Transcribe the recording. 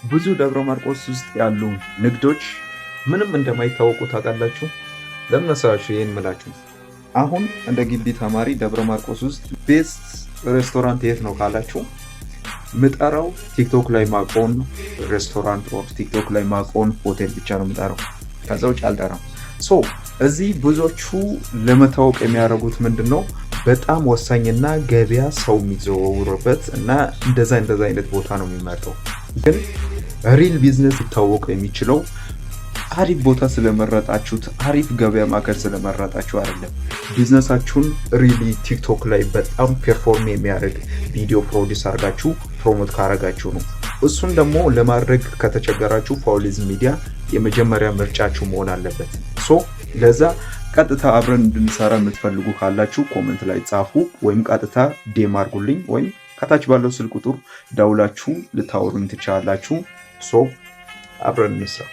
ብዙ ደብረ ማርቆስ ውስጥ ያሉ ንግዶች ምንም እንደማይታወቁ ታውቃላችሁ። ለምን መሰላችሁ ይሄን ምላችሁ? አሁን እንደ ግቢ ተማሪ ደብረ ማርቆስ ውስጥ ቤስት ሬስቶራንት የት ነው ካላችሁ ምጠራው ቲክቶክ ላይ ማቆን ሬስቶራንት ኦር ቲክቶክ ላይ ማቆን ሆቴል ብቻ ነው ምጠራው። ከዛ ውጭ አልጠራም። እዚህ ብዙዎቹ ለመታወቅ የሚያደርጉት ምንድነው? በጣም ወሳኝና ገበያ ሰው የሚዘዋወሩበት እና እንደዛ አይነት ቦታ ነው የሚመርጠው። ግን ሪል ቢዝነስ ሊታወቅ የሚችለው አሪፍ ቦታ ስለመረጣችሁት፣ አሪፍ ገበያ ማዕከል ስለመረጣችሁ አይደለም። ቢዝነሳችሁን ሪሊ ቲክቶክ ላይ በጣም ፐርፎርም የሚያደርግ ቪዲዮ ፕሮዲውስ አድርጋችሁ ፕሮሞት ካረጋችሁ ነው። እሱን ደግሞ ለማድረግ ከተቸገራችሁ ፋውሊዝም ሚዲያ የመጀመሪያ ምርጫችሁ መሆን አለበት። ለዛ ቀጥታ አብረን እንድንሰራ የምትፈልጉ ካላችሁ ኮሜንት ላይ ጻፉ፣ ወይም ቀጥታ ዴም አድርጉልኝ፣ ወይም ከታች ባለው ስልክ ቁጥር ደውላችሁ ልታወሩኝ ትችላላችሁ። አብረን እንስራ።